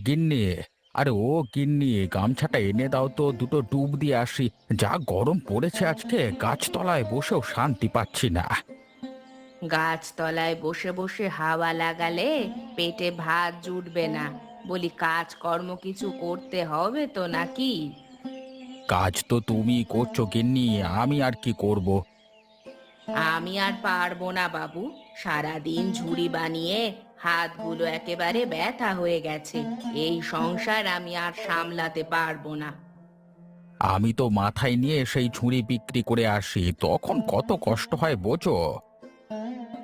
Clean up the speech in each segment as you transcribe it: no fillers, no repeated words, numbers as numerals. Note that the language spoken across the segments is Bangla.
গিন্নি, আরে ও গিন্নি, গামছাটা এনে দাও তো, দুটো ডুব দিয়ে আসি। যা গরম পড়েছে আজকে, গাছতলায় বসেও শান্তি পাচ্ছি না। গাছতলায় বসে বসে হাওয়া লাগালে পেটে ভাত জুটবে না। বলি কাজকর্ম কিছু করতে হবে তো নাকি? কাজ তো তুমি করছো গিন্নি, আমি আর কি করব। আমি আর পারবো না বাবু। সারাদিন ঝুড়ি বানিয়ে হাতগুলো একেবারে ব্যথা হয়ে গেছে। এই সংসার আমি আর সামলাতে পারবো না। আমি তো মাথায় নিয়ে সেই ঝুড়ি বিক্রি করে আসি, তখন কত কষ্ট হয় বোঝো।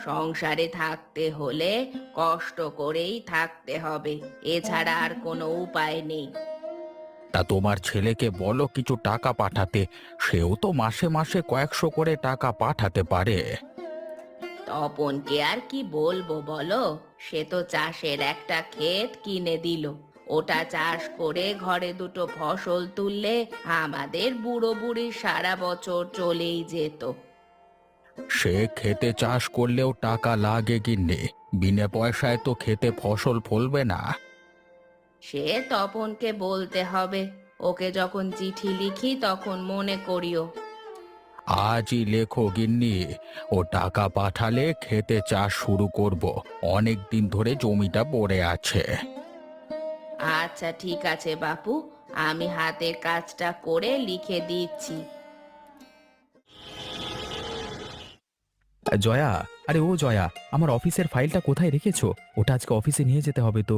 সংসারে থাকতে হলে কষ্ট করেই থাকতে হবে, এছাড়া আর কোনো উপায় নেই। তা তোমার ছেলেকে বলো কিছু টাকা পাঠাতে, সেও তো মাসে মাসে কয়েকশো করে টাকা পাঠাতে পারে। তপনকে আর কি বলবো বলো? সে তো চাষের একটা ক্ষেত কিনে দিল। ওটা চাষ করে ঘরে দুটো ফসল তুললে আমাদের বুড়ো বুড়ির সারা বছর চলেই যেত। সে খেতে চাষ করলেও টাকা লাগে গিন্নি, বিনা পয়সায় তো খেতে ফসল ফলবে না। সে তপনকে বলতে হবে। ওকে যখন চিঠি লিখি তখন মনে করিও। আজই লেখো গিন্নি, ও টাকা পাঠালে খেতে চাষ শুরু করব। অনেক দিন ধরে জমিটা পড়ে আছে। আচ্ছা ঠিক আছে বাপু, আমি হাতের কাজটা করে লিখে দিচ্ছি। জয়া, আরে ও জয়া, আমার অফিসের ফাইলটা কোথায় রেখেছো? ওটা আজকে অফিসে নিয়ে যেতে হবে তো।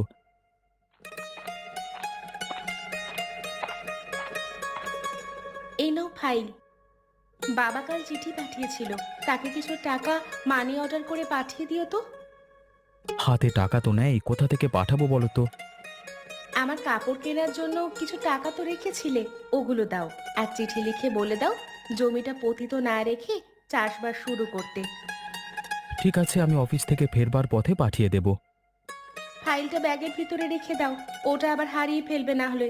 এই নাও ফাইল। বাবা কাল চিঠি পাঠিয়েছিল, তাকে কিছু টাকা মানি অর্ডার করে পাঠিয়ে দিও তো। হাতে টাকা তো নেই, কোথা থেকে পাঠাবো বলো তো। আমার কাপড় কেনার জন্য কিছু টাকা তো রেখেছিলে, ওগুলো দাও। আর চিঠি লিখে বলে দাও জমিটা পতিত না রেখে চাষবাস শুরু করতে। ঠিক আছে, আমি অফিস থেকে ফেরবার পথে পাঠিয়ে দেব। ফাইলটা ব্যাগের ভিতরে রেখে দাও, ওটা আবার হারিয়ে ফেলবে না হলে।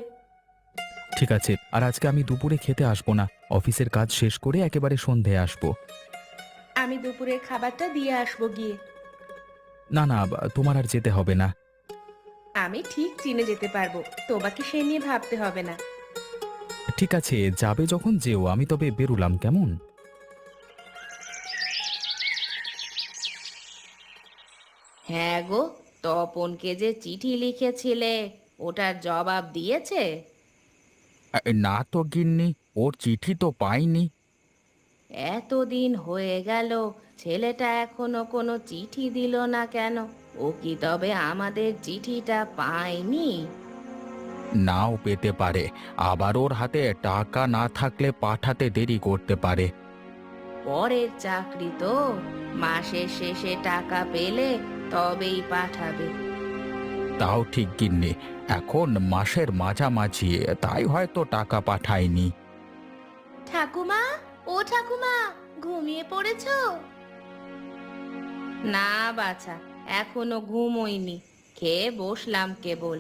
ঠিক আছে, আর আজকে আমি দুপুরে খেতে আসবো না। অফিসের কাজ শেষ করে একেবারে সন্ধ্যায় আসবো। আমি দুপুরের খাবারটা দিয়ে আসবো গিয়ে। না না, তোমার আর যেতে হবে না। আমি ঠিক চিনে যেতে পারবো, তোমাকে সে নিয়ে ভাবতে হবে না। ঠিক আছে, যাবে যখন যেও, আমি তবে বেরুলাম, কেমন? হ্যাঁ গো, তপনকে যে চিঠি লিখেছিলে ওটার জবাব দিয়েছে? না তো গিন্নি, ওর চিঠি তো পাইনি। এতদিন হয়ে গেল, ছেলেটা এখনো কোনো চিঠি দিল না কেন? ও কি তবে আমাদের চিঠিটা পায়নি? নাও পেতে পারে, আবার ওর হাতে টাকা না থাকলে পাঠাতে দেরি করতে পারে। পরের চাকরি তো, মাসের শেষে টাকা পেলে তবেই পাঠাবে। তাও ঠিক গিন্নি, এখন মাসের মাঝামাঝি, তাই হয়তো টাকা পাঠায়নি। ঠাকুমা, ও ঠাকুমা, ঘুমিয়ে পড়েছো? না বাছা, এখনো ঘুমোইনি, খেয়ে বসলাম কেবল।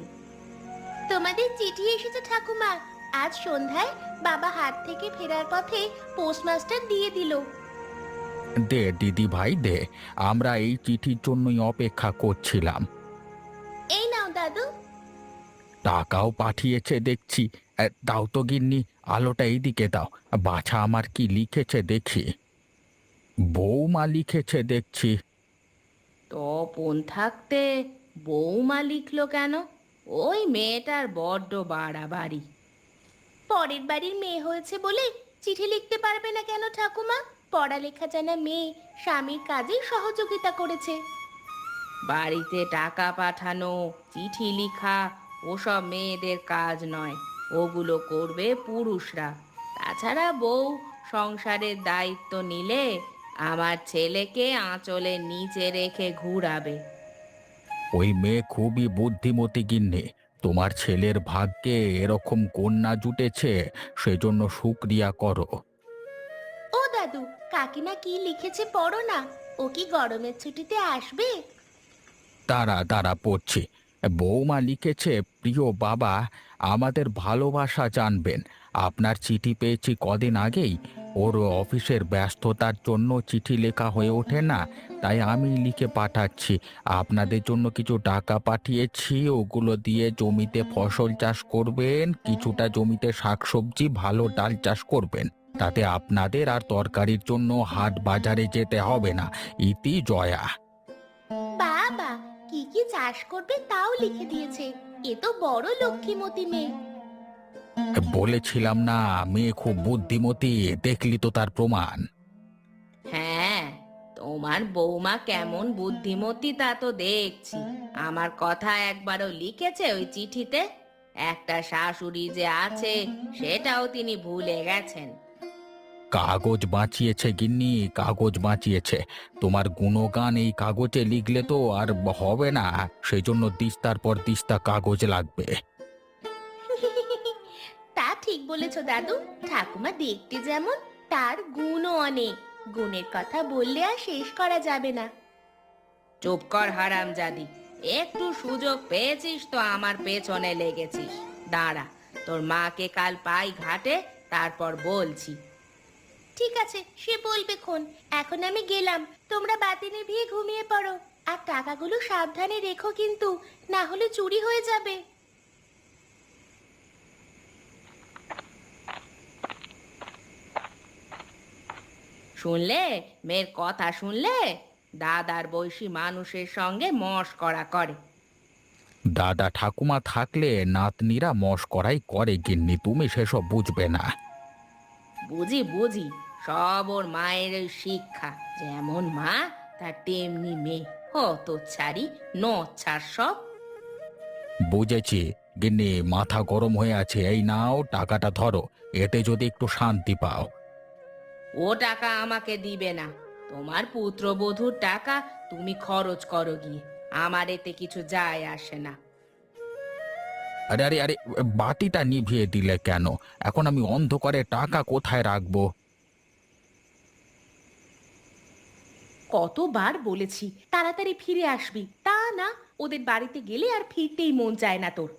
তোমাদের চিঠি এসেছে ঠাকুমা। আজ সন্ধ্যায় বাবা হাট থেকে ফেরার পথে পোস্টমাস্টার দিয়ে দিল। দে দিদি ভাই দে, আমরা এই চিঠির জন্যই অপেক্ষা করছিলাম। এই নাও দাদু। টাকাও পাঠিয়েছে দেখছি। দাও তো গিন্নি, আলোটা এইদিকে দাও। বাছা আমার কি লিখেছে দেখি। বৌমা লিখেছে দেখছি। তপন থাকতে বৌমা লিখলো কেন? ওই মেয়েটার বড্ড বাড়াবাড়ি। পরের বাড়ির মেয়ে হয়েছে বলে চিঠি লিখতে পারবে না কেন ঠাকুমা? পড়ালেখা জানা মেয়ে স্বামীর কাজে সহযোগিতা করেছে। বাড়িতে টাকা পাঠানো, চিঠি লিখা ওসব মেয়েদের কাজ নয়, ওগুলো করবে পুরুষরা। তাছাড়া বউ সংসারের দায়িত্ব নিলে আমার ছেলেকে আঁচলের নিচে রেখে ঘুরাবে। ওই মেয়ে খুবই বুদ্ধিমতী গিন্নি। তোমার ছেলের ভাগ্যে এরকম কন্যা জুটেছে, সেজন্য শুকরিয়া করো। ও দাদু, কাকিমা কি লিখেছে পড়ো না। ও কি গরমের ছুটিতে আসবে? দাঁড়া দাঁড়া পড়ছি। বৌমা লিখেছে, প্রিয় বাবা, আমাদের ভালোবাসা জানবেন। আপনার চিঠি পেয়েছি কদিন আগেই। ওর অফিসের ব্যস্ততার জন্য চিঠি লেখা হয়ে ওঠে না, তাই আমি লিখে পাঠাচ্ছি। আপনাদের জন্য কিছু টাকা পাঠিয়েছি, ওগুলো দিয়ে জমিতে ফসল চাষ করবেন, কিছুটা জমিতে শাকসবজি ভালো ডাল চাষ করবেন। তাতে আপনাদের আর তরকারির জন্য হাট বাজারে যেতে হবে না। ইতি জয়া। বাবা, কি কি চাষ করবে তাও লিখে দিয়েছে। এ তো বড় লক্ষ্মীমতী মেয়ে। বলেছিলাম না, মেয়ে খুব বুদ্ধিমতী, দেখলি তো তার প্রমাণ। হ্যাঁ, তোমার বৌমা কেমন বুদ্ধিমতী তা তো দেখছি। আমার কথা একবারও লিখেছে ওই চিঠিতে? একটা শাশুড়ি যে আছে সেটাও তিনি ভুলে গেছেন। কাগজ বাঁচিয়েছে গিন্নি, কাগজ বাঁচিয়েছে। তোমার গুণগান এই কাগজে লিখলে তো আর হবে না, সেই জন্য দিস্তার পর দিস্তা কাগজ লাগবে। তা ঠিক বলেছো দাদু। ঠাকুমা দেখতে যেমন, তার গুণও অনেক। গুণের কথা বললে আর শেষ করা যাবে না। চুপ কর হারামজাদি, একটু সুযোগ পেয়েছিস তো আমার পেছনে লেগেছিস। দাঁড়া, তোর মাকে কাল পাই ঘাটে, তারপর বলছি। ঠিক আছে, সে বলবে খন। এখন আমি গেলাম, তোমরা বাতি নিভিয়ে ঘুমিয়ে পড়ো। আর টাকাগুলো সাবধানে রেখো কিন্তু, না হলে চুরি হয়ে যাবে। শুনলে? মেয়ের কথা শুনলে? দাদার বয়সী মানুষের সঙ্গে মশকরা করে। দাদা ঠাকুমা থাকলে নাতনিরা মশকরাই করে গিন্নি, তুমি সেসব বুঝবে না। বুঝি বুঝি, সব ওর মায়ের ওই শিক্ষা। যেমন মা তার তেমনি মেয়ে। হত ছাড়ি নচ্ছার সব। বুঝেছি গিন্নি, মাথা গরম হয়ে আছে। এই নাও টাকাটা ধরো, এতে যদি একটু শান্তি পাও। ও টাকা আমাকে দিবে না। তোমার পুত্রবধূর টাকা তুমি খরচ করো গিয়ে, আমার এতে কিছু যায় আসে না। আরে আরে আরে, বাতিটা নিভিয়ে দিলে কেন? এখন আমি অন্ধকারে টাকা কোথায় রাখবো? কতবার বলেছি তাড়াতাড়ি ফিরে আসবি, তা না। ওদের বাড়িতে গেলে আর ফিরতেই মন চায় না তোর।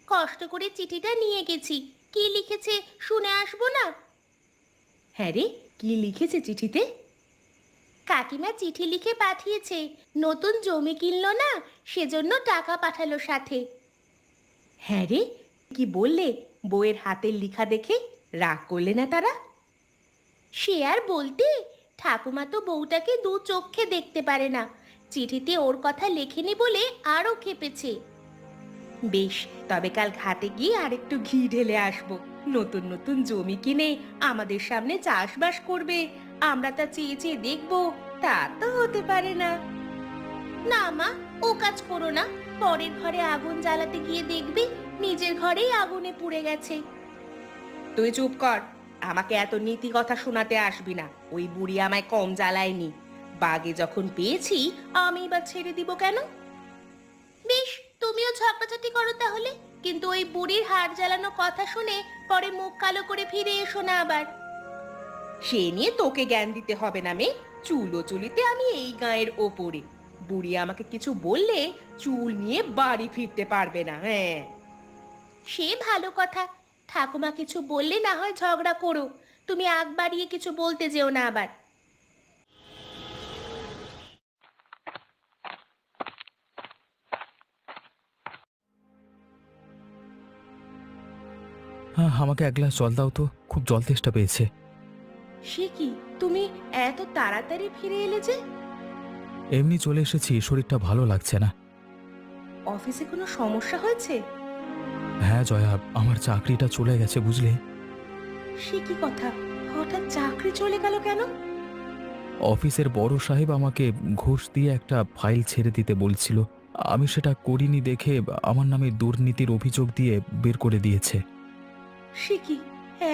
কষ্ট করে চিঠিটা নিয়ে গেছি, কি লিখেছে শুনে আসবো না? হ্যাঁ রে, কি লিখেছে চিঠিতে? কাকিমা চিঠি লিখে পাঠিয়েছে, নতুন জমি কিনলো না, সেজন্য টাকা পাঠালো সাথে। হ্যাঁ রে, কি বললে? বউয়ের হাতের লেখা দেখে রাগ করলে না তারা? সে আর বলতে, ঠাকুমা তো বউটাকে দু চোখে দেখতে পারে না। চিঠিতে ওর কথা লেখেনি বলে আরো খেপেছে। বেশ, তবে কাল ঘাটে গিয়ে আরেকটু ঘি ঢেলে আসবো। নতুন নতুন জমি কিনে আমাদের সামনে চাষবাস করবে, আমরা তা চেয়ে চেয়ে দেখবো। তা তো হতে পারে না। না মা, ও কাজ করো না। পরের ঘরে আগুন জ্বালাতে গিয়ে দেখবে নিজের ঘরেই আগুনে পুড়ে গেছে। তুই চুপ কর, আমাকে এত নীতি কথা শোনাতে আসবি না। ওই বুড়ি আমায় কম জ্বালায়নি। বাগে যখন পেয়েছি আমি বা ছেড়ে দিব কেন? বেশ, তুমিও ঝগড়াঝাটি করো তাহলে, কিন্তু ওই বুড়ির হাড় জ্বালানো কথা শুনে পরে মুখ কালো করে ফিরে এসো না আবার। সে নিয়ে তোকে জ্ঞান দিতে হবে না মেয়ে। চুলো চুলিতে আমি এই গায়ের ওপরে। বুড়ি আমাকে কিছু বললে চুল নিয়ে বাড়ি ফিরতে পারবে না। হ্যাঁ, সে ভালো কথা। ঠাকুমা কিছু বললে না হয় ঝগড়া করো, তুমি আগ বাড়িয়ে কিছু বলতে যেও না আবার। হ্যাঁ, আমাকে এক গ্লাস জল দাও তো, খুব জল তেষ্টা পেয়েছে। সে কি, তুমি এত তাড়াতাড়ি ফিরে এলে যে? এমনি চলে এসেছি, শরীরটা ভালো লাগছে না। অফিসে কোনো সমস্যা হয়েছে? হ্যাঁ জয়া, আমার চাকরিটা চলে গেছে বুঝলে। সে কি কথা, হঠাৎ চাকরি চলে গেল কেন? অফিসের বড় সাহেব আমাকে ঘুষ দিয়ে একটা ফাইল ছেড়ে দিতে বলছিল। আমি সেটা করিনি দেখে আমার নামে দুর্নীতির অভিযোগ দিয়ে বের করে দিয়েছে। সে কি,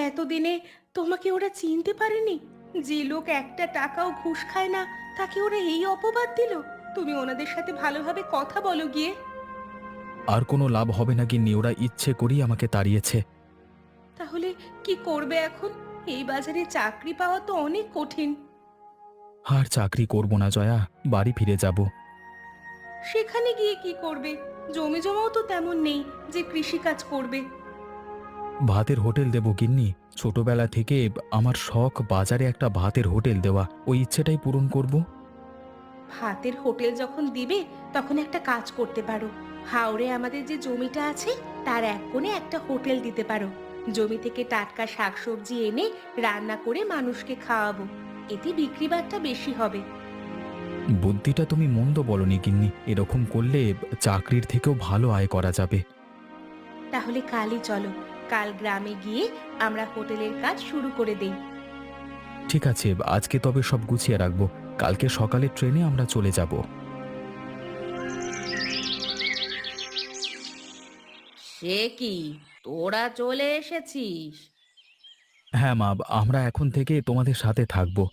এতদিনে তোমাকে ওরা চিনতে পারেনি? যে লোক একটা টাকাও ঘুষ খায় না, তাকে ওরা এই অপবাদ দিল। তুমি ওনাদের সাথে ভালোভাবে কথা বলো গিয়ে। আর কোনো লাভ হবে না গিন্নি, ওরা ইচ্ছে করেই আমাকে তাড়িয়েছে। তাহলে কি করবে এখন? এই বাজারে চাকরি পাওয়া তো অনেক কঠিন। আর চাকরি করব না জয়া, বাড়ি ফিরে যাব। সেখানে গিয়ে কি করবে? জমি জমাও তো তেমন নেই যে কৃষিকাজ করবে। ভাতের হোটেল দেবো গিন্নি। ছোটবেলা থেকে আমার শখ বাজারে একটা ভাতের হোটেল দেওয়া, ওই ইচ্ছেটাই পূরণ করব। ভাতের হোটেল যখন দিবে তখন একটা কাজ করতে পারো। হাওড়ে আমাদের যে জমিটা আছে তার এক কোণে একটা হোটেল দিতে পারো। জমি থেকে টাটকা শাকসবজি এনে রান্না করে মানুষকে খাওয়াবো। এতে বিক্রি বাট্টা বেশি হবে। বুদ্ধিটা তুমি মন্দ বলনি গিন্নি, এরকম করলে চাকরির থেকেও ভালো আয় করা যাবে। তাহলে কালই চলো, কাল গ্রামে গিয়ে আমরা হোটেলের কাজ শুরু করে দেই। ঠিক আছে, আজকে তবে সব গুছিয়ে রাখবো, কালকে সকালে ট্রেনে আমরা চলে যাব। সে কি, তোরা চলে এসেছিস? হ্যাঁ মা, আমরা এখন থেকে তোমাদের সাথে থাকবো।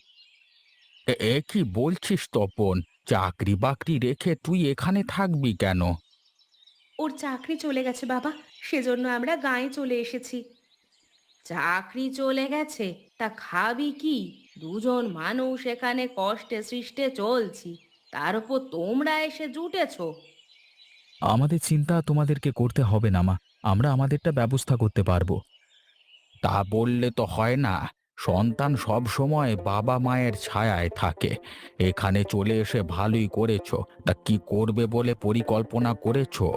এ কি বলছিস তপন? চাকরি বাকরি রেখে তুই এখানে থাকবি কেন? ওর চাকরি চলে গেছে বাবা, সেজন্য আমরা গাঁয়ে চলে এসেছি। চাকরি চলে গেছে? তা খাবি কি? দুজন মানুষ এখানে কষ্টে সৃষ্টে চলছি, তার উপর তোমরা এসে জুটেছো। আমাদের চিন্তা তোমাদেরকে করতে হবে না মা, আমরা আমাদেরটা ব্যবস্থা করতে পারবো। তা বললে তো হয় না। সন্তান সব সময় বাবা মায়ের ছায়ায় থাকে। এখানে চলে এসে ভালোই করেছো। তা কি করবে বলে পরিকল্পনা করেছো?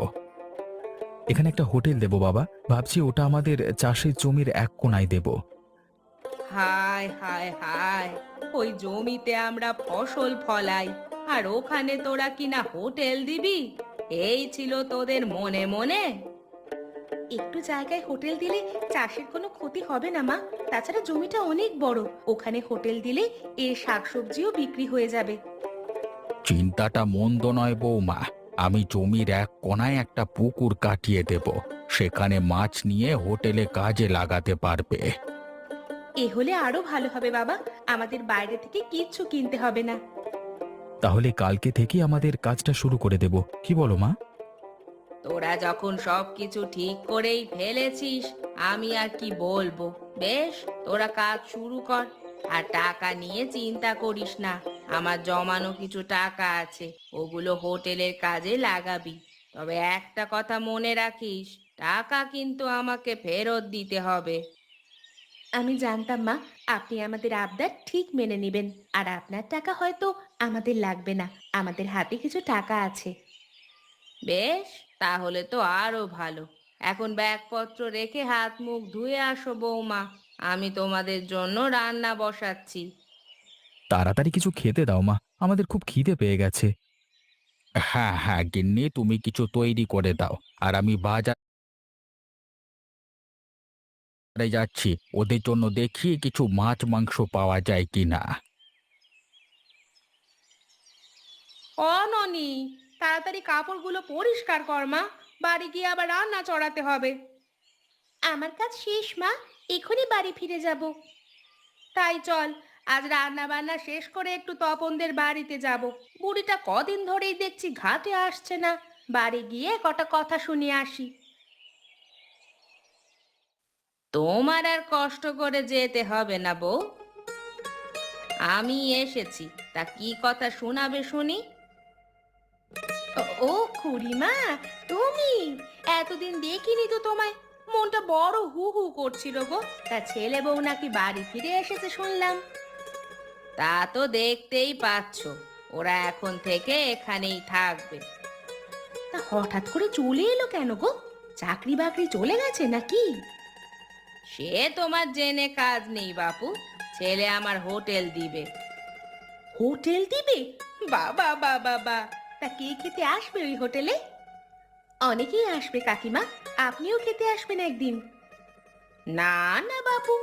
এখানে একটা হোটেল দেবো বাবা, ভাবছি ওটা আমাদের চাষের জমির এক কোণায় দেব। হায় হায় হায়, ওই জমিতে আমরা ফসল ফলাই, আর ওখানে তোরা কিনা হোটেল দিবি? এই ছিল তোদের মনে মনে? একটু জায়গায় হোটেল দিলে চাষের কোনো ক্ষতি হবে না মা। তাছাড়া জমিটা অনেক বড়, ওখানে হোটেল দিলে এর শাকসবজিও বিক্রি হয়ে যাবে। চিন্তাটা মন্দ নয় বৌমা। আমি জমির এক কোণায় একটা পুকুর কাটিয়ে দেব। সেখানে মাছ নিয়ে হোটেলে কাজে লাগাতে পারবে। এ হলে আরো ভালো হবে বাবা, আমাদের বাইরে থেকে কিচ্ছু কিনতে হবে না। তাহলে কালকে থেকেই আমাদের কাজটা শুরু করে দেব, কি বলো মা? তোরা যখন সবকিছু ঠিক করেই ফেলেছিস, আমি আর কি বলবো। বেশ, তোরা কাজ শুরু কর। আর টাকা নিয়ে চিন্তা করিস না, আমার জমানো কিছু টাকা আছে, ওগুলো হোটেলের কাজে লাগাবি। তবে একটা কথা মনে রাখিস, টাকা কিন্তু আমাকে ফেরত দিতে হবে। আমি জানতাম মা, আপনি আমাদের আবদার ঠিক মেনে নেবেন। আর আপনার টাকা হয়তো আমাদের লাগবে না, আমাদের হাতে কিছু টাকা আছে। বেশ, তাহলে তো আরো ভালো। এখন ব্যাগপত্র রেখে হাত মুখ ধুয়ে আসো বৌমা, আমি তোমাদের জন্য রান্না বসাচ্ছি। তাড়াতাড়ি কিছু খেতে দাও মা, আমাদের খুব খিদে পেয়ে গেছে। হ্যাঁ হ্যাঁ গিন্নি, তুমি কিছু তৈরি করে দাও। আর আমি বাজারে যাচ্ছি, ওদের জন্য দেখি কিছু মাছ মাংস পাওয়া যায় কিনা। ননি, তাড়াতাড়ি কাপড়গুলো পরিষ্কার কর মা, বাড়ি গিয়ে আবার রান্না চড়াতে হবে। আমার কাজ শেষ মা, এখনই বাড়ি ফিরে যাব। তাই চল, আজ রান্না বান্না শেষ করে একটু তপনদের বাড়িতে যাব। বুড়িটা কদিন ধরেই দেখছি ঘাটে আসছে না, বাড়ি গিয়ে কটা কথা শুনিয়ে আসি। তোমার আর কষ্ট করে যেতে হবে না বউ, আমি এসেছি। তা কি কথা শোনাবে শুনি? ও খুড়িমা, তুমি? এতদিন দেখিনি তো তোমায়, মনটা বড় হু হু করছিল গো। তা ছেলে বউ নাকি বাড়ি ফিরে এসেছে শুনলাম। তা তো দেখতেই পাচ্ছ, ওরা এখন থেকে এখানেই থাকবে। তা হঠাৎ করে চলে এলো কেন গো? চাকরি বাকরি চলে গেছে নাকি? সে তোমার জেনে কাজ নেই বাপু, ছেলে আমার হোটেল দিবে। হোটেল দিবে? বাবা বাবা বা, তা কে খেতে আসবে ওই হোটেলে? অনেকেই আসবে কাকিমা, আপনিও খেতে আসবেন একদিন। না না বাপু,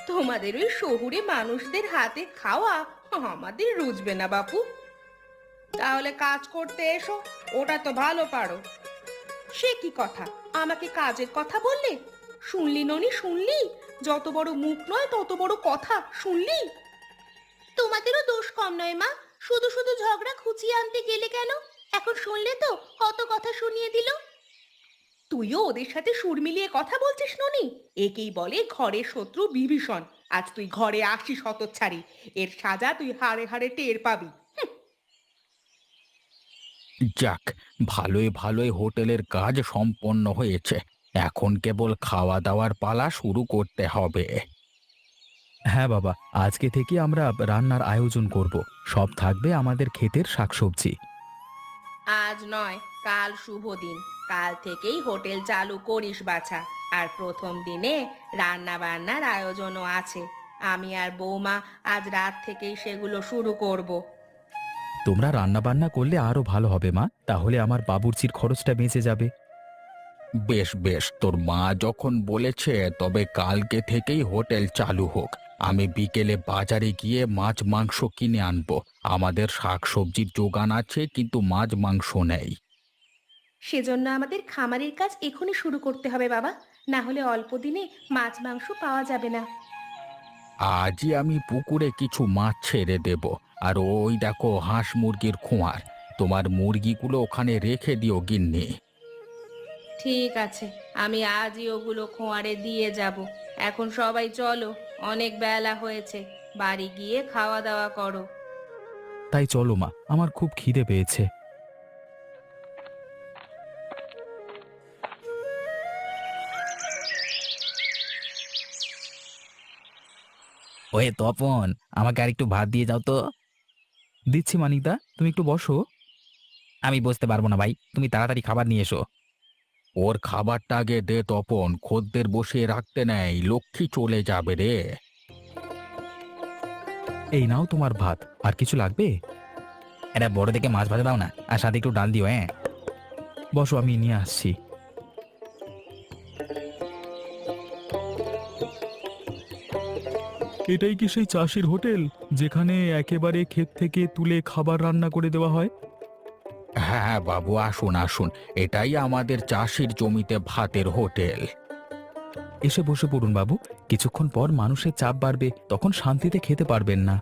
তোমাদের ওই শহুরে মানুষদের হাতে খাওয়া আমাদের রুচবে না বাপু। তাহলে কাজ করতে এসো, ওটা তো ভালো পারো। সে কি কথা, আমাকে কাজের কথা বললে? শুনলি ননি, শুনলি? যত বড় মুখ নয় তত বড় কথা, শুনলি? তোমাদেরও দোষ কম নয় মা, শুধু শুধু ঝগড়া খুঁচিয়ে আনতে গেলে কেন? এখন শুনলে তো কত কথা শুনিয়ে দিল। তুইও ওদের সাথে সুর মিলিয়ে কথা বলছিস ননি? একেই বলে ঘরের শত্রু বিভীষণ। আজ তুই ঘরে আসিস হতচ্ছাড়ি, এর সাজা তুই হাড়ে হাড়ে টের পাবি। যাক, ভালোই ভালোই হোটেলের কাজ সম্পন্ন হয়েছে। এখন কেবল খাওয়া দাওয়ার পালা শুরু করতে হবে। হ্যাঁ বাবা, আজকে থেকে আমরা রান্নার আয়োজন করব। সব থাকবে আমাদের ক্ষেতের শাকসবজি। আজ নয়, কাল শুভ দিন। কাল থেকেই হোটেল চালু করিস বাছা। আর প্রথম দিনে রান্না বান্নার আয়োজনও আছে। আমি আর বৌমা আজ রাত থেকেই সেগুলো শুরু করব। তোমরা রান্না বান্না করলে আরো ভালো হবে মা, তাহলে আমার বাবুর্চির খরচটা বেঁচে যাবে। বেশ বেশ, তোর মা যখন বলেছে তবে কালকে থেকেই হোটেল চালু হোক। আমি বিকেলে বাজারে গিয়ে মাছ মাংস কিনে আনবো। আমাদের শাকসবজির যোগান আছে, কিন্তু মাছ মাংস নেই। সেজন্য আমাদের খামারের কাজ এখনই শুরু করতে হবে বাবা, না হলে অল্প দিনে মাছ মাংস পাওয়া যাবে না। আজই আমি পুকুরে কিছু মাছ ছেড়ে দেব। আর ওই দেখো হাঁস মুরগির খোঁয়ার, তোমার মুরগিগুলো ওখানে রেখে দিও গিন্নি। ঠিক আছে, আমি আজই ওগুলো খোঁয়ারে দিয়ে যাব। এখন সবাই চলো, অনেক বেলা হয়েছে। বাড়ি গিয়ে খাওয়া দাওয়া করো। তাই চলো মা, আমার খুব খিদে পেয়েছে। ওয়ে তপন, আমাকে আর একটু ভাত দিয়ে যাও তো। দিচ্ছি মানিকদা, তুমি একটু বসো। আমি বসতে পারবো না ভাই, তুমি তাড়াতাড়ি খাবার নিয়ে এসো। ওর খাবারটা আগে দে তপন, খদ্দের বসিয়ে রাখতে নেই, লক্ষ্মী চলে যাবে রে। এই নাও তোমার ভাত, আর কিছু লাগবে? এটা বড় দেখে মাছ ভাজা দাও না, আর সাথে একটু ডাল দিও। হ্যাঁ, বসো, আমি নিয়ে আসছি। এটাই কি সেই চাষির হোটেল, যেখানে একেবারে ক্ষেত থেকে তুলে খাবার রান্না করে দেওয়া হয়? হ্যাঁ বাবু, আসুন আসুন, এটাই আমাদের চাষির জমিতে ভাতের হোটেল। এসে বসে পড়ুন বাবু, কিছুক্ষণ পর মানুষের চাপ বাড়বে, তখন শান্তিতে খেতে পারবেন না।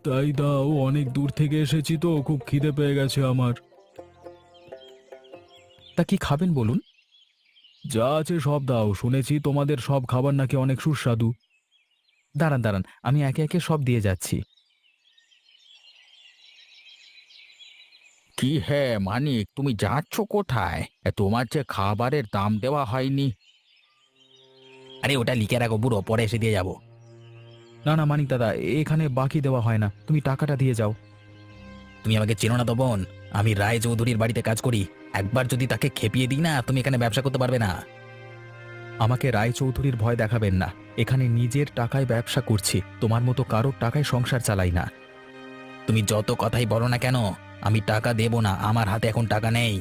তাই দাও, অনেক দূর থেকে এসেছি তো, খুব খিদে পেয়ে গেছে আমার। তা কি খাবেন বলুন? যা আছে সব দাও, শুনেছি তোমাদের সব খাবার নাকি অনেক সুস্বাদু। দাঁড়ান দাঁড়ান, আমি একে একে সব দিয়ে যাচ্ছি। কি হে মানিক, তুমি যাচ্ছ কোথায়? তোমার যে খাবারের দাম দেওয়া হয়নি। আরে ওটা লিখে রাখো বুড়ো, পরে এসে দিয়ে যাবো। না না মানিক দাদা, এখানে বাকি দেওয়া হয় না, তুমি টাকাটা দিয়ে যাও। তুমি আমাকে চেনো না তপন, আমি রায় চৌধুরীর বাড়িতে কাজ করি। একবার যদি তাকে খেপিয়ে দিই না, তুমি এখানে ব্যবসা করতে পারবে না। আমাকে রায়চৌধুরীর ভয় দেখাবেন না, এখানে নিজের টাকায় ব্যবসা করছি, তোমার মতো কারোর টাকায় সংসার চালাই না। তুমি যত কথাই বলো না কেন, আমি টাকা দেব না, আমার হাতে এখন টাকা নেই।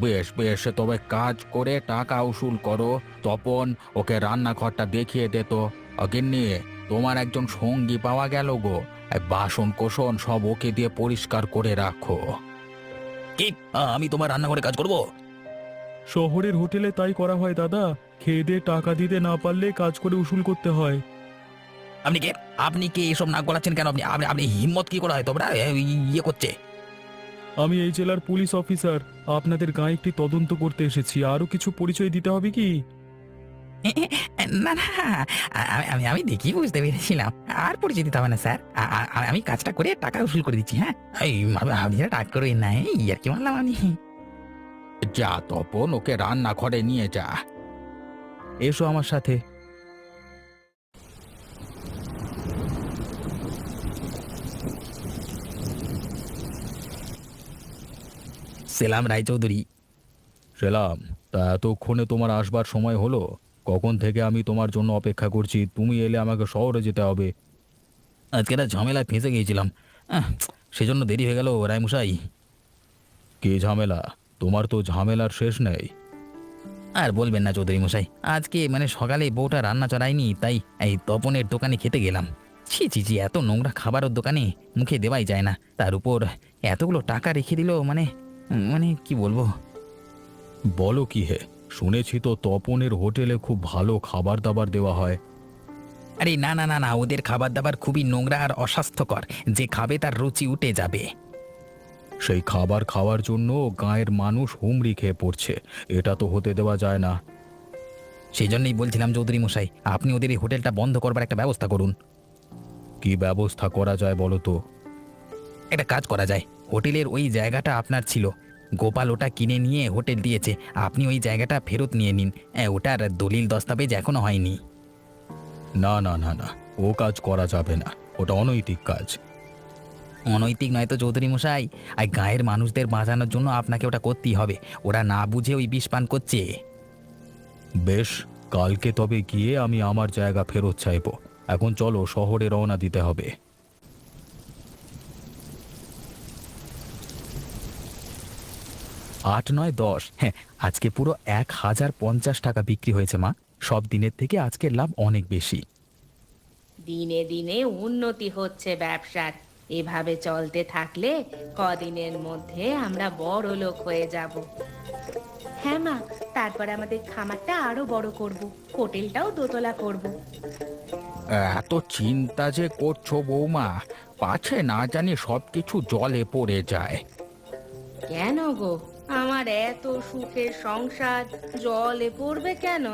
বেশ বেশ, তবে কাজ করে টাকা উসুল করো। তপন, ওকে রান্নাঘরটা দেখিয়ে দে তো। গিন্নি, তোমার একজন সঙ্গী পাওয়া গেল গো। এই বাসন কোসন সব ওকে দিয়ে পরিষ্কার করে রাখো। কি, আমি তোমার রান্নাঘরে কাজ করব? শহরের হোটেলে তাই করা হয় দাদা, খেয়ে দিয়ে টাকা দিতে না পারলে কাজ করে উসুল করতে হয়। আপনি কি এসব নাক গলাচ্ছেন কেন? আপনি আপনি আপনি হিম্মত কি করে হয় তোমরা ইয়ে করছে? আমি এই জেলার পুলিশ অফিসার, আপনাদের গায়ে একটি তদন্ত করতে এসেছি। আরো কিছু পরিচয় দিতে হবে কি? না না, আমি আমি দেখি বুঝতে পেরেছিলাম, আর পরিচয় দিতে হবে না স্যার। আমি কাজটা করে টাকা উসুল করে দিচ্ছি। হ্যাঁ, আপনি টাক করে নাই আর কি মানলাম আমি। যা তপন, ওকে রান্নাঘরে নিয়ে যা। এসো আমার সাথে। সেলাম রায়চৌধুরী। সেলাম। তা এতক্ষণে তোমার আসবার সময় হলো? কখন থেকে আমি তোমার জন্য অপেক্ষা করছি, তুমি এলে আমাকে শহরে যেতে হবে। আজকে একটা ঝামেলায় ফেঁসে গিয়েছিলাম, সেজন্য দেরি হয়ে গেল রায়মশাই। কি ঝামেলা? তোমার তো ঝামেলার শেষ নেই। আর বলবেন না চৌধুরী মশাই, আজকে মানে সকালে বউটা রান্না চড়ায়নি, তাই এই তপনের দোকানে খেতে গেলাম। ছি ছি ছি, এত নোংরা খাবারের দোকানে মুখে দেওয়াই যায় না, তার উপর এতগুলো টাকা রেখে দিল, মানে মানে কি বলবো। বলো কি হে, শুনেছি তো তপনের হোটেলে খুব ভালো খাবার দাবার দেওয়া হয়। আরে না না না না, ওদের খাবার দাবার খুবই নোংরা আর অস্বাস্থ্যকর, যে খাবে তার রুচি উঠে যাবে। সেই খাবার খাওয়ার জন্য গাঁয়ের মানুষ হুমড়ি খেয়ে পড়ছে, এটা তো হতে দেওয়া যায় না। সেই জন্যই বলছিলাম চৌধুরী মশাই, আপনি ওদের এই হোটেলটা বন্ধ করবার একটা ব্যবস্থা করুন। কি ব্যবস্থা করা যায় বলো তো? একটা কাজ করা যায়, হোটেলের ওই জায়গাটা আপনার ছিল, গোপাল ওটা কিনে নিয়ে হোটেল দিয়েছে, আপনি ওই জায়গাটা ফেরত নিয়ে নিন। ওটার দলিল দস্তাবেজ এখনো হয়নি। না না না না, ও কাজ করা যাবে না, ওটা অনৈতিক কাজ। অনৈতিক নয় তো চৌধুরী মশাই, আর গায়ের মানুষদের বাঁচানোর জন্য আপনাকে ওটা করতেই হবে। ওরা না বুঝে ওই বিষ পান করছে। বেশ, কালকে তবে গিয়ে আমি আমার জায়গা ফেরত চাইবো। এখন চলো, শহরে রওনা দিতে হবে। 8, 9, 10, হ্যাঁ, আজকে পুরো 1050 টাকা বিক্রি হয়েছে মা। সব দিনের থেকে আজকের লাভ অনেক বেশি। দিনে দিনে উন্নতি হচ্ছে ব্যবসার। এভাবে চলতে থাকলে কদিনের মধ্যে আমরা বড় লোক হয়ে যাব। হ্যাঁ মা, তারপর আমাদের খামারটা আরো বড় করব, হোটেলটাও দোতলা করব। এত চিন্তা যে করছো বৌমা, পাছে না জানি সবকিছু জলে পড়ে যায়। কেন গো, আমার এত সুখের সংসার জলে পড়বে কেন?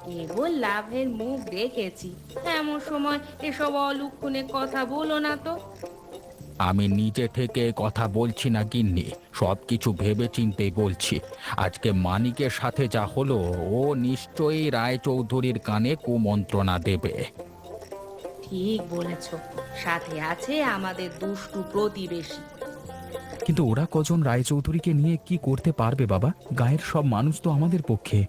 কেবল লাভের মুখ দেখেছি। এমন সময় এসব অলুক্ষণে কথা বলো না তো। আমি নিজে থেকে কথা বলছি না গিন্নি, সবকিছু ভেবে চিন্তেই বলছি। আজকে মানিকের সাথে যা হলো, ও নিশ্চয়ই রায়চৌধুরীর কানে কুমন্ত্রণা দেবে। ঠিক বলেছ, সাথে আছে আমাদের দুষ্টু প্রতিবেশী। কিন্তু ওরা কজন রায়চৌধুরীকে নিয়ে কি করতে পারবে বাবা? গায়ের সব মানুষ তো আমাদের পক্ষে।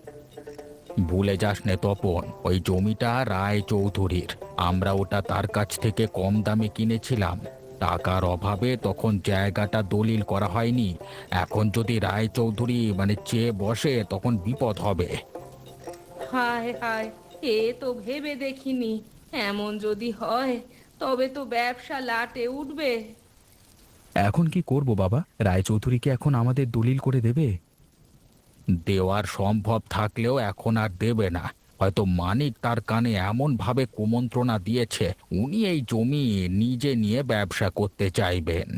ভুলে যাস নে তপন, ওই জমিটা রায়চৌধুরীর। আমরা ওটা তার কাছ থেকে কম দামে কিনেছিলাম। টাকার অভাবে তখন জায়গাটা দলিল করা হয়নি। এখন যদি রায়চৌধুরী চেয়ে বসে, তখন বিপদ হবে। হায় হায়, এ তো ভেবে দেখিনি। এমন যদি হয় তবে তো ব্যবসা লাটে উঠবে। এখন কি করব বাবা? রায়চৌধুরীকে এখন আমাদের দলিল করে দেবে? দেওয়ার সম্ভব থাকলেও এখন আর দেবে না। হয়তো মানিক তার কানে এমন ভাবে কুমন্ত্রণা দিয়েছে, উনি এই জমি নিজে নিয়ে ব্যবসা করতে চাইবেন।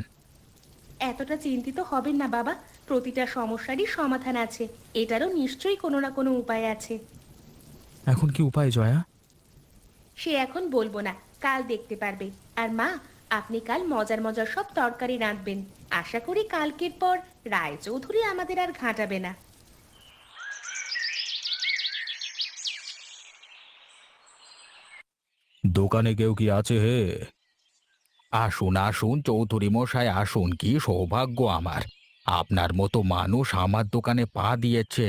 এতটা চিন্তিত হবেন না বাবা, প্রতিটা সমস্যারই সমাধান আছে। এটারও নিশ্চয়ই কোনো না কোনো উপায় আছে। এখন কি উপায় জয়া? সে এখন বলবো না, কাল দেখতে পারবে। আর মা, আপনি কাল মজার মজার সব তরকারি রাঁধবেন। আশা করি কালকের পর রায়চৌধুরী আমাদের আর ঘাঁটাবে না। দোকানে কেউ কি আছে হে? আসুন আসুন চৌধুরী মশাই, আসুন। কি সৌভাগ্য আমার, আপনার মতো মানুষ আমার দোকানে পা দিয়েছে।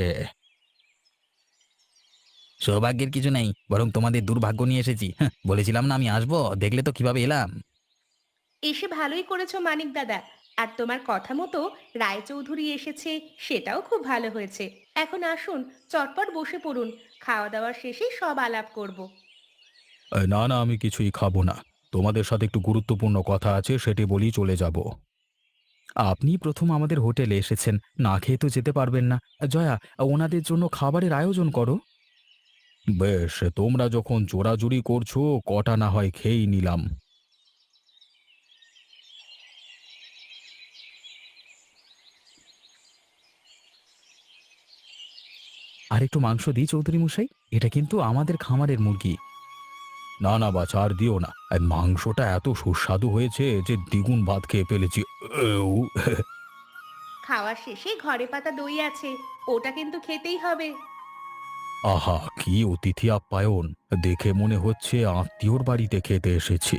সৌভাগ্যের কিছু নেই, বরং তোমাদের দুর্ভাগ্য নিয়ে এসেছি। বলেছিলাম না আমি আসবো, দেখলে তো কিভাবে এলাম। এসে ভালোই করেছো মানিক দাদা। আর তোমার কথা মতো রায়চৌধুরী এসেছে, সেটাও খুব ভালো হয়েছে। এখন আসুন, চটপট বসে পড়ুন। খাওয়া দাওয়া শেষে সব আলাপ করব। না না, আমি কিছুই খাবো না। তোমাদের সাথে একটু গুরুত্বপূর্ণ কথা আছে, সেটি বলেই চলে যাব। আপনি প্রথম আমাদের হোটেলে এসেছেন, না খেয়ে তো যেতে পারবেন না। জয়া, ওনাদের জন্য খাবারের আয়োজন করো। বেশ, তোমরা যখন জোরাজুরি করছো, কটা না হয় খেয়েই নিলাম। আর একটু মাংস দিই চৌধুরী মশাই, এটা কিন্তু আমাদের খামারের মুরগি। না না বাছা, আর দিও না। এই মাংসটা এত সুস্বাদু হয়েছে যে দ্বিগুণ ভাত খেয়ে ফেলেছি। এউ। খাওয়া শেষে ঘরে পাতা দই আছে, ওটা কিন্তু খেতেই হবে। আহা, কি অতিথি আপ্যায়ন! দেখে মনে হচ্ছে আত্মীয়র বাড়িতে খেতে এসেছি।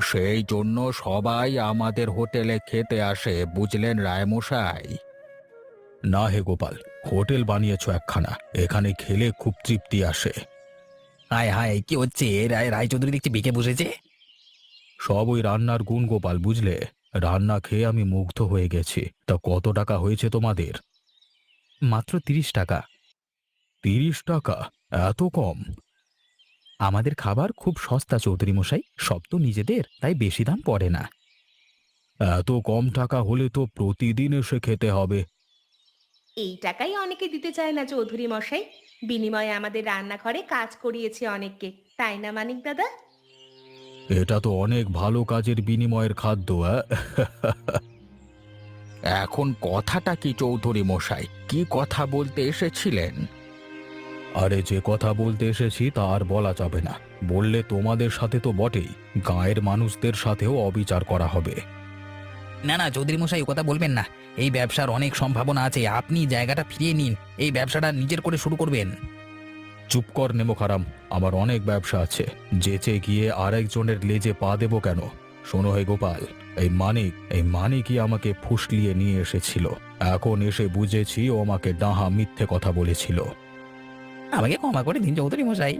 সেই জন্য সবাই আমাদের হোটেলে খেতে আসে, বুঝলেন রায়মশাই? না হে গোপাল, হোটেল বানিয়েছ একখানা, এখানে খেলে খুব তৃপ্তি আসে। হায় হায়, কি হচ্ছে? রায়চৌধুরী দেখছি বিকে বসেছে। সব ওই রান্নার গুণ গোপাল, বুঝলে? রান্না খেয়ে আমি মুগ্ধ হয়ে গেছি। তা কত টাকা হয়েছে তোমাদের? মাত্র 30 টাকা। 30 টাকা? এত কম? আমাদের খাবার খুব সস্তা চৌধুরী মশাই, সব তো নিজেদের, তাই বেশি দাম পড়ে না। এত কম টাকা হলে তো প্রতিদিন এসে খেতে হবে। এই টাকাই অনেকে দিতে চায় না চৌধুরী মশাই। বিনিময়ে আমাদের রান্নাঘরে কাজ করিয়েছে অনেককে, তাই না মানিক দাদা? এটা তো অনেক ভালো কাজের বিনিময়ের খাদ্য। এখন কথাটা কি চৌধুরী মশাই, কি কথা বলতে এসেছিলেন? আরে, যে কথা বলতে এসেছি তা আর বলা যাবে না। বললে তোমাদের সাথে তো বটেই, গাঁয়ের মানুষদের সাথেও অবিচার করা হবে। না না চৌধুরী মশাই, ও কথা বলবেন না। এই ব্যবসার অনেক সম্ভাবনা আছে, আপনি জায়গাটা ফিরিয়ে নিন, এই ব্যবসাটা নিজের করে শুরু করবেন। চুপ কর নেমোখারাম, আমার অনেক ব্যবসা আছে, যেচে গিয়ে আরেকজনের লেজে পা দেবো কেন? শোনো হে গোপাল, এই মানিকই আমাকে ফুসলিয়ে নিয়ে এসেছিল। এখন এসে বুঝেছি ও আমাকে ডাহা মিথ্যে কথা বলেছিল। আমাকে ক্ষমা করে দিন চৌধুরী মশাই,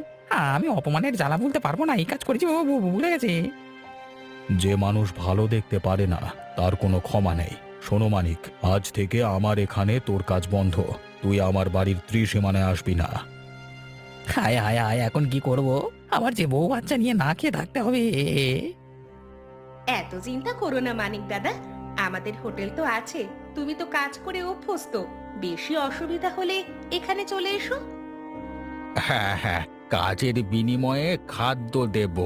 আমি অপমানের জ্বালা বলতে পারবো না, এই কাজ করেছি, ও ভুলে গেছে। যে মানুষ ভালো দেখতে পারে না তার কোনো ক্ষমা নেই। শোনো মানিক, আজ থেকে আমার এখানে তোর কাজ বন্ধ। তুই আমার বাড়ির ত্রিসীমানায় আসবি না। হায় হায় হায়, এখন কি করব? আমার যে বউ বাচ্চা নিয়ে না খেয়ে থাকতে হবে। এত চিন্তা করো না মানিক দাদা, আমাদের হোটেল তো আছে, তুমি তো কাজ করে অভ্যস্ত। বেশি অসুবিধা হলে এখানে চলে এসো। হ্যাঁ হ্যাঁ, কাজের বিনিময়ে খাদ্য দেব।